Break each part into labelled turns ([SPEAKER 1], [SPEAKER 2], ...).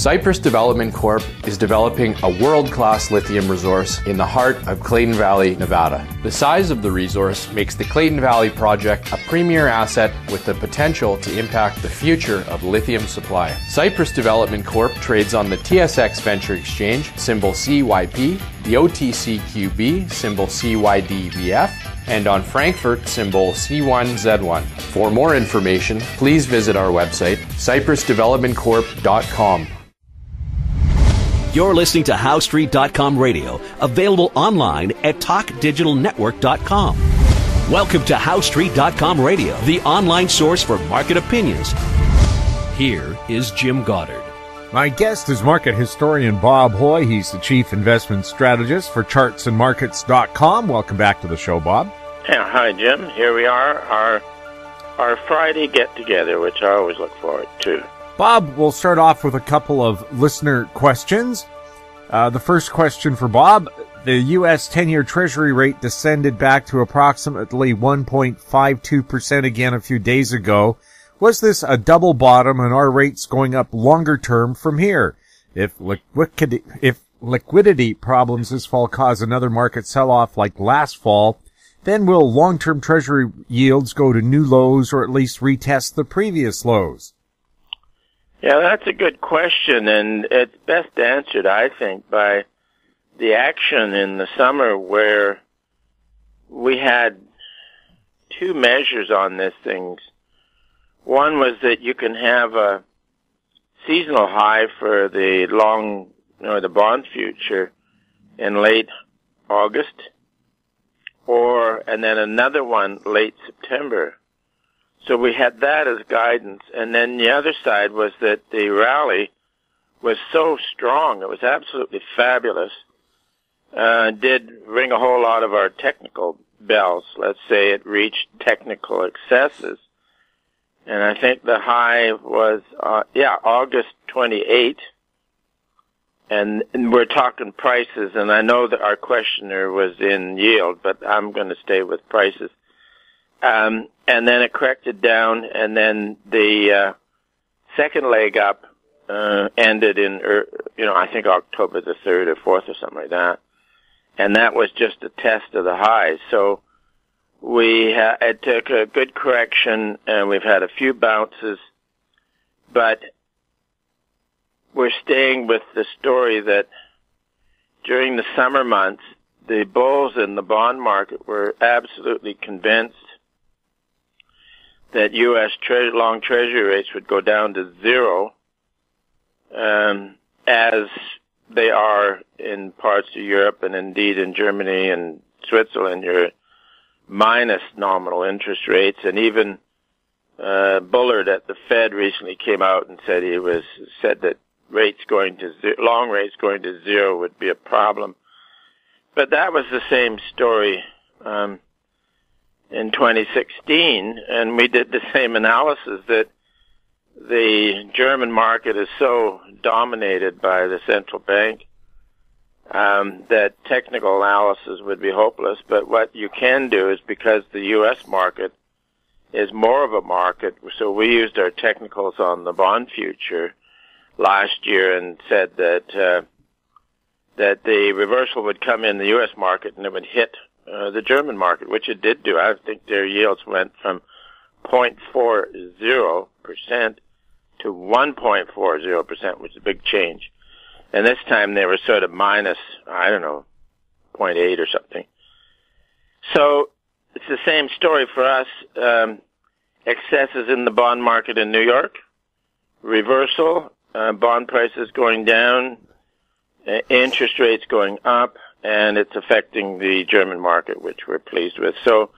[SPEAKER 1] Cypress Development Corp is developing a world-class lithium resource in the heart of Clayton Valley, Nevada. The size of the resource makes the Clayton Valley project a premier asset with the potential to impact the future of lithium supply. Cypress Development Corp trades on the TSX Venture Exchange, symbol CYP, the OTCQB, symbol CYDVF, and on Frankfurt, symbol C1Z1. For more information, please visit our website, cypressdevelopmentcorp.com.
[SPEAKER 2] You're listening to HowStreet.com radio, available online at TalkDigitalNetwork.com. Welcome to HowStreet.com radio, the online source for market opinions. Here is Jim Goddard.
[SPEAKER 3] My guest is market historian Bob Hoye. He's the chief investment strategist for chartsandmarkets.com. Welcome back to the show, Bob.
[SPEAKER 4] Yeah, hi, Jim. Here we are, our Friday get-together, which I always look forward to.
[SPEAKER 3] Bob, we'll start off with a couple of listener questions. The first question for Bob. The U.S. 10-year Treasury rate descended back to approximately 1.52% again a few days ago. Was this a double bottom, and are rates going up longer term from here? If liquidity problems this fall cause another market sell-off like last fall, then will long-term Treasury yields go to new lows or at least retest the previous lows?
[SPEAKER 4] Yeah, that's a good question, and it's best answered, I think, by the action in the summer where we had two measures on this thing. One was that you can have a seasonal high for the the bond future in late August, and then another one late September. So we had that as guidance. And then the other side was that the rally was so strong. It was absolutely fabulous. Did ring a whole lot of our technical bells. Let's say it reached technical excesses. And I think the high was, August 28. And we're talking prices, and I know that our questioner was in yield, but I'm going to stay with prices. And then it corrected down, and then the second leg up ended in, I think October the 3rd or 4th or something like that. And that was just a test of the highs. So it took a good correction, and we've had a few bounces, but we're staying with the story that during the summer months, the bulls in the bond market were absolutely convinced that U.S. long Treasury rates would go down to zero, as they are in parts of Europe and indeed in Germany and Switzerland. You're minus nominal interest rates, and even Bullard at the Fed recently came out and said that long rates going to zero would be a problem. But that was the same story in 2016, and we did the same analysis that the German market is so dominated by the central bank that technical analysis would be hopeless. But what you can do is, because the U.S. market is more of a market, so we used our technicals on the bond future last year and said that the reversal would come in the U.S. market and it would hit the German market, which it did do. I think their yields went from 0.40% to 1.40%, which is a big change. And this time they were sort of minus, 0.8 or something. So it's the same story for us. Excesses in the bond market in New York, reversal, bond prices going down, interest rates going up, and it's affecting the German market, which we're pleased with. So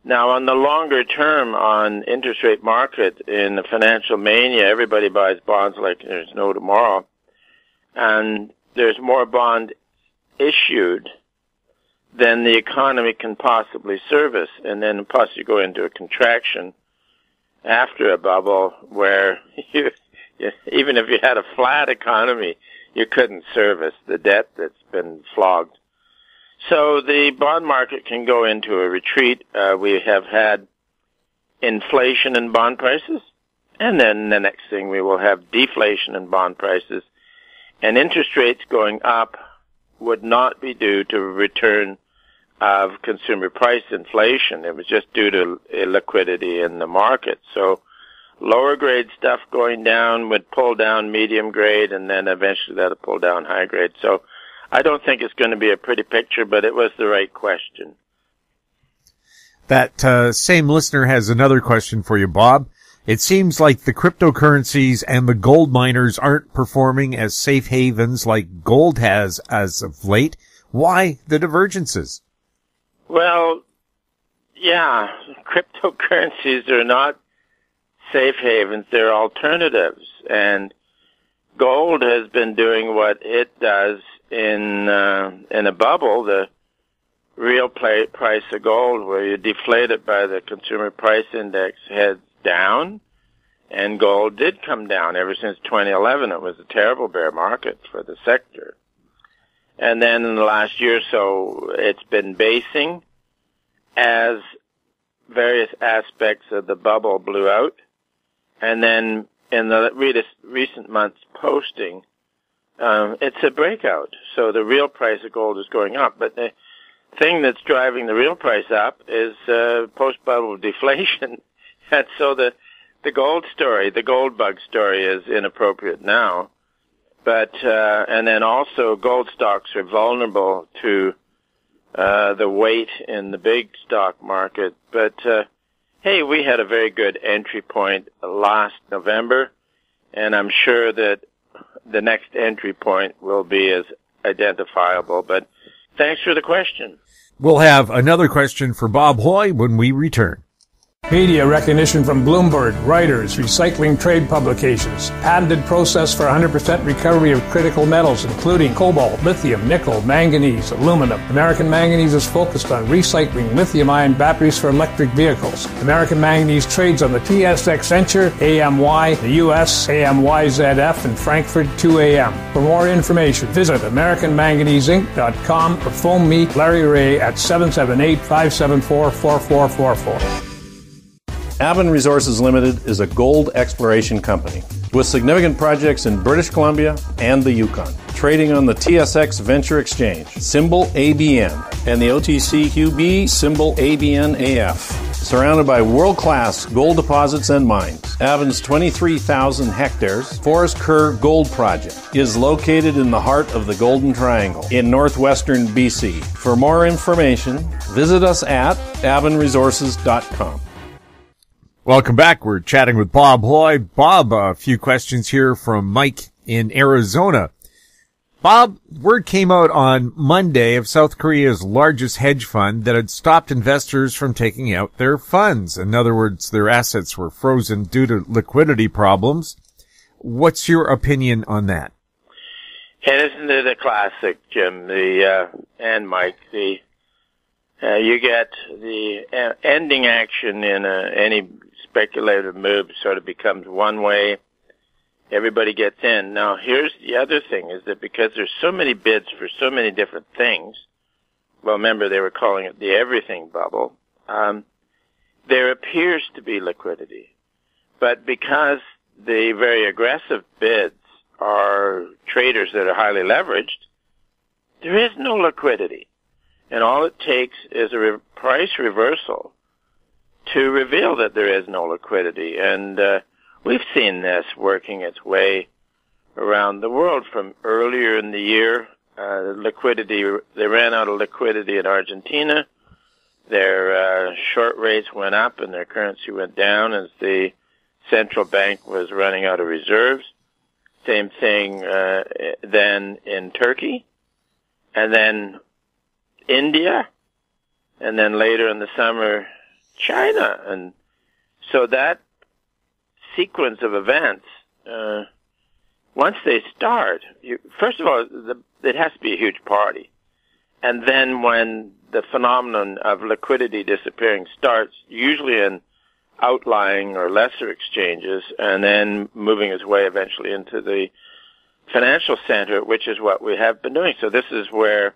[SPEAKER 4] now on the longer term on interest rate market in the financial mania, everybody buys bonds like there's no tomorrow, and there's more bond issued than the economy can possibly service, and then plus you go into a contraction after a bubble where even if you had a flat economy, you couldn't service the debt that's been flogged. So the bond market can go into a retreat. We have had inflation in bond prices, And then the next thing, we will have deflation in bond prices. And interest rates going up would not be due to a return of consumer price inflation. It was just due to illiquidity in the market. So lower grade stuff going down would pull down medium grade, and then eventually that'll pull down high grade. So I don't think it's going to be a pretty picture, but it was the right question.
[SPEAKER 3] That same listener has another question for you, Bob. It seems like the cryptocurrencies and the gold miners aren't performing as safe havens like gold has as of late. Why the divergences?
[SPEAKER 4] Well, yeah, cryptocurrencies are not safe havens. They're alternatives. And gold has been doing what it does in a bubble, the real price of gold, where you deflate it by the consumer price index, heads down, and gold did come down. Ever since 2011, it was a terrible bear market for the sector. And then in the last year or so, it's been basing as various aspects of the bubble blew out. And then in the recent months posting, it's a breakout. So the real price of gold is going up. But the thing that's driving the real price up is post-bubble deflation. And so the gold story, the gold bug story, is inappropriate now. But and then also gold stocks are vulnerable to the weight in the big stock market. But hey, we had a very good entry point last November, and I'm sure that the next entry point will be as identifiable. But thanks for the question.
[SPEAKER 3] We'll have another question for Bob Hoye when we return.
[SPEAKER 5] Media recognition from Bloomberg, Reuters, recycling trade publications, patented process for 100% recovery of critical metals, including cobalt, lithium, nickel, manganese, aluminum. American Manganese is focused on recycling lithium-ion batteries for electric vehicles. American Manganese trades on the TSX Venture, AMY, the US, AMYZF, and Frankfurt 2AM. For more information, visit AmericanManganeseInc.com or phone me, Larry Ray, at 778-574-4444.
[SPEAKER 6] Avon Resources Limited is a gold exploration company with significant projects in British Columbia and the Yukon, trading on the TSX Venture Exchange, symbol ABN, and the OTCQB, symbol ABNAF. Surrounded by world-class gold deposits and mines, Avon's 23,000 hectares Forest Kerr Gold Project is located in the heart of the Golden Triangle in northwestern BC. For more information, visit us at avonresources.com.
[SPEAKER 3] Welcome back. We're chatting with Bob Hoye. Bob, a few questions here from Mike in Arizona. Bob, word came out on Monday of South Korea's largest hedge fund that had stopped investors from taking out their funds. In other words, their assets were frozen due to liquidity problems. What's your opinion on that?
[SPEAKER 4] And isn't it a classic, Jim, and Mike, you get the ending action in any speculative move sort of becomes one way. Everybody gets in. Now, here's the other thing, is that because there's so many bids for so many different things, well, remember they were calling it the everything bubble, there appears to be liquidity. But because the very aggressive bids are traders that are highly leveraged, there is no liquidity. And all it takes is a price reversal to reveal that there is no liquidity. And we've seen this working its way around the world from earlier in the year. Liquidity, they ran out of liquidity in Argentina. Their short rates went up and their currency went down as the central bank was running out of reserves. Same thing then in Turkey, and then India, and then later in the summer, China. And so that sequence of events, once they start, first of all, it has to be a huge party. And then when the phenomenon of liquidity disappearing starts, usually in outlying or lesser exchanges, and then moving its way eventually into the financial center, which is what we have been doing. So this is where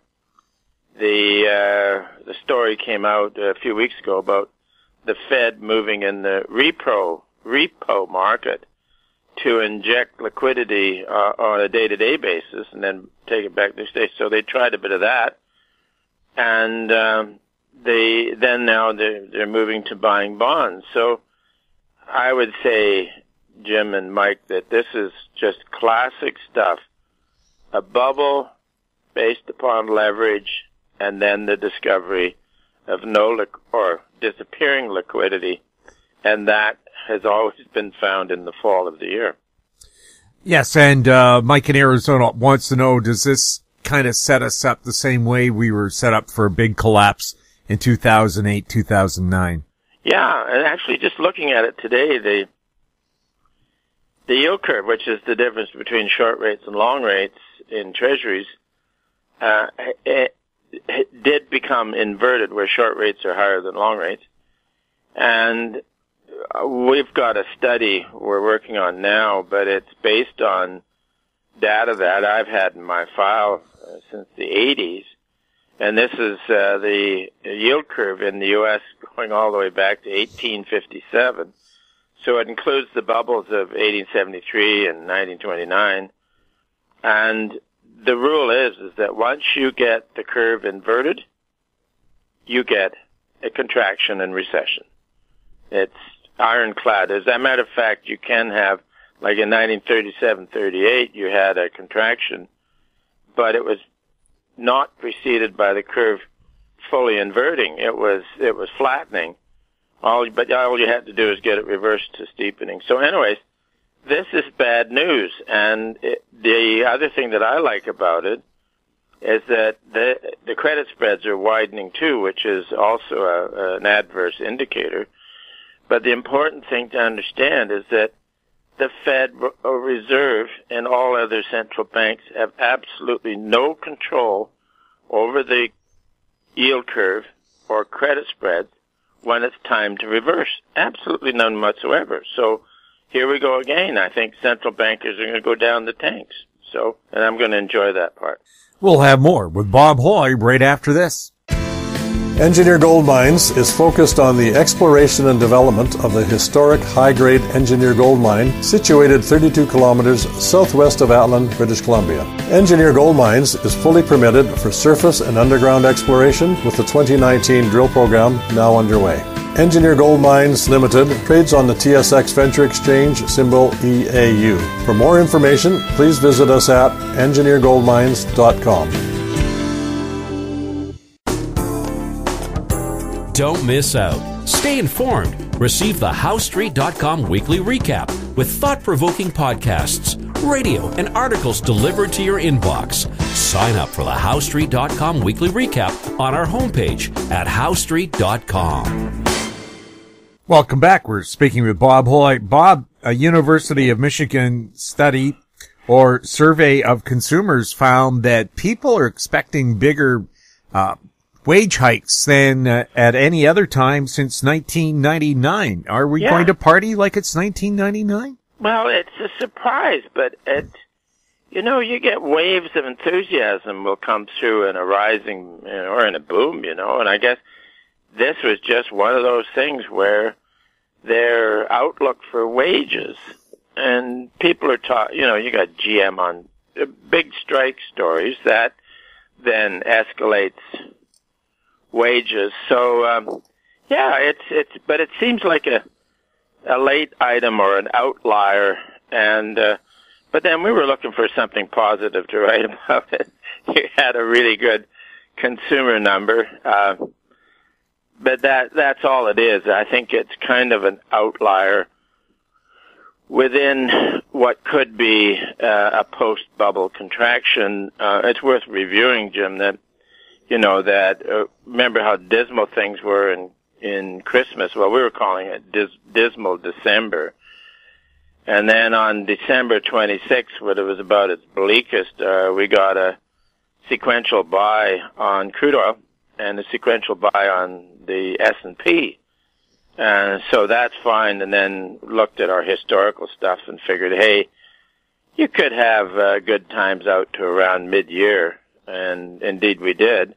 [SPEAKER 4] the story came out a few weeks ago about the Fed moving in the repro repo market to inject liquidity on a day-to-day basis and then take it back to the States. So they tried a bit of that, and now they're moving to buying bonds. So I would say, Jim and Mike, that this is just classic stuff. A bubble based upon leverage, and then the discovery of or disappearing liquidity, and that has always been found in the fall of the year.
[SPEAKER 3] Yes, and Mike in Arizona wants to know, does this kind of set us up the same way we were set up for a big collapse in 2008, 2009?
[SPEAKER 4] Yeah, and actually just looking at it today, the yield curve, which is the difference between short rates and long rates in Treasuries, it did become inverted, where short rates are higher than long rates. And we've got a study we're working on now, but it's based on data that I've had in my file since the 80s. And this is the yield curve in the U.S. going all the way back to 1857. So it includes the bubbles of 1873 and 1929. And the rule is that once you get the curve inverted, you get a contraction and recession. It's ironclad. As a matter of fact, you can have, like in 1937-38, you had a contraction, but it was not preceded by the curve fully inverting. It was flattening. All you had to do is get it reversed to steepening. So anyways, this is bad news. And the other thing that I like about it is that the credit spreads are widening too, which is also an adverse indicator. But the important thing to understand is that the Fed Reserve and all other central banks have absolutely no control over the yield curve or credit spreads when it's time to reverse. Absolutely none whatsoever. So here we go again. I think central bankers are going to go down the tanks. And I'm going to enjoy that part.
[SPEAKER 3] We'll have more with Bob Hoye right after this.
[SPEAKER 6] Engineer Gold Mines is focused on the exploration and development of the historic high-grade Engineer Gold Mine situated 32 kilometers southwest of Atlin, British Columbia. Engineer Gold Mines is fully permitted for surface and underground exploration with the 2019 drill program now underway. Engineer Gold Mines Limited trades on the TSX Venture Exchange, symbol EAU. For more information, please visit us at engineergoldmines.com.
[SPEAKER 2] Don't miss out. Stay informed. Receive the HowStreet.com weekly recap with thought-provoking podcasts, radio, and articles delivered to your inbox. Sign up for the HowStreet.com weekly recap on our homepage at HowStreet.com.
[SPEAKER 3] Welcome back. We're speaking with Bob Hoye. Bob, a University of Michigan study or survey of consumers found that people are expecting bigger wage hikes than at any other time since 1999. Are we going to party like it's 1999?
[SPEAKER 4] Well, it's a surprise, but you get waves of enthusiasm will come through in a rising or in a boom, and I guess this was just one of those things where their outlook for wages, and people are taught, you got GM on big strike stories that then escalates wages. So, but it seems like a late item or an outlier. And, but then we were looking for something positive to write about it. You had a really good consumer number. But that's all it is. I think it's kind of an outlier within what could be a post-bubble contraction. It's worth reviewing, Jim, that remember how dismal things were in Christmas? Well, we were calling it dismal December. And then on December 26th, when it was about its bleakest, we got a sequential buy on crude oil and a sequential buy on the S&P. And so that's fine. And then looked at our historical stuff and figured, hey, you could have good times out to around mid-year. And indeed we did.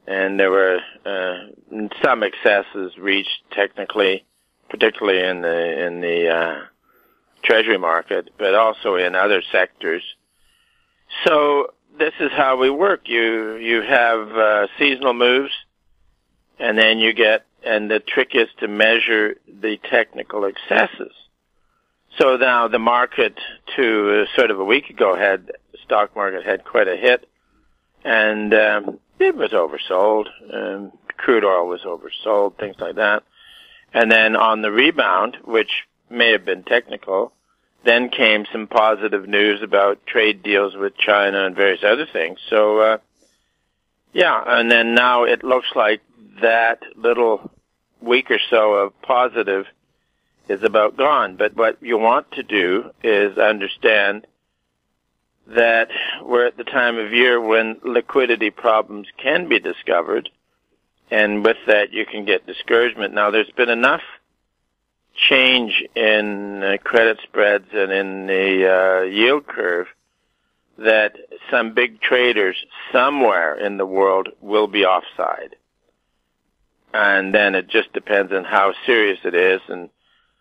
[SPEAKER 4] And there were some excesses reached technically particularly in the Treasury market, but also in other sectors. So this is how we work. You have seasonal moves, and then and the trick is to measure the technical excesses. So now the market, to sort of a week ago, the stock market had quite a hit, and it was oversold. Crude oil was oversold, things like that. And then on the rebound, which may have been technical, then came some positive news about trade deals with China and various other things. So, and then now it looks like that little week or so of positive is about gone. But what you want to do is understand that we're at the time of year when liquidity problems can be discovered, and with that you can get discouragement. Now, there's been enough change in credit spreads and in the yield curve that some big traders somewhere in the world will be offside. And then it just depends on how serious it is and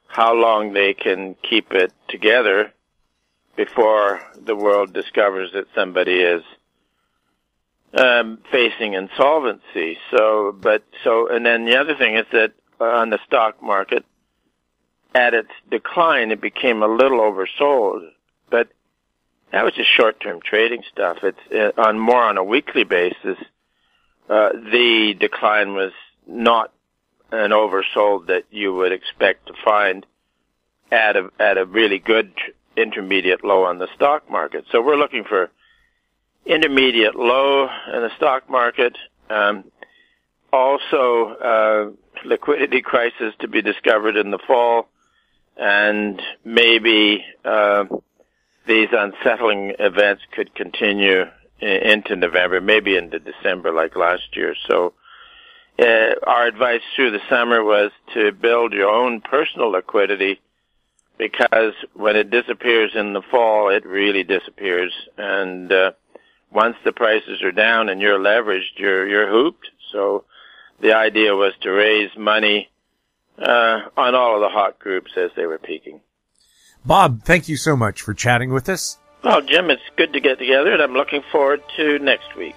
[SPEAKER 4] how long they can keep it together before the world discovers that somebody is facing insolvency. And then the other thing is that on the stock market, at its decline, it became a little oversold, but that was just short-term trading stuff. It's more on a weekly basis. The decline was not an oversold that you would expect to find at a really good intermediate low on the stock market. So we're looking for intermediate low in the stock market. Also, liquidity crisis to be discovered in the fall, and maybe these unsettling events could continue into November, maybe into December like last year. So our advice through the summer was to build your own personal liquidity, because when it disappears in the fall, it really disappears. And once the prices are down and you're leveraged, you're hooped. So the idea was to raise money on all of the hot groups as they were peaking.
[SPEAKER 3] Bob, thank you so much for chatting with us.
[SPEAKER 4] Well, Jim, it's good to get together, and I'm looking forward to next week.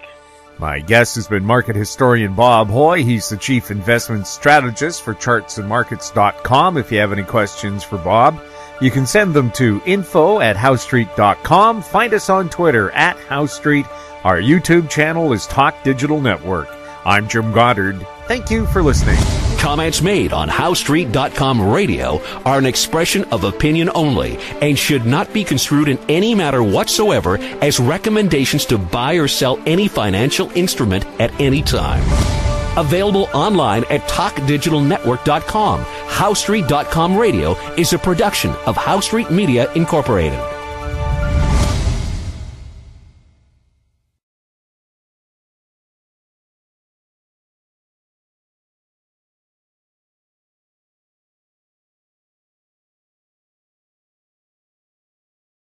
[SPEAKER 3] My guest has been market historian Bob Hoye. He's the chief investment strategist for chartsandmarkets.com. If you have any questions for Bob, you can send them to info@housestreet.com. Find us on Twitter @HouseStreet. Our YouTube channel is Talk Digital Network. I'm Jim Goddard. Thank you for listening.
[SPEAKER 2] Comments made on HouseStreet.com radio are an expression of opinion only and should not be construed in any matter whatsoever as recommendations to buy or sell any financial instrument at any time. Available online at TalkDigitalNetwork.com. HouseStreet.com radio is a production of House Street Media Incorporated.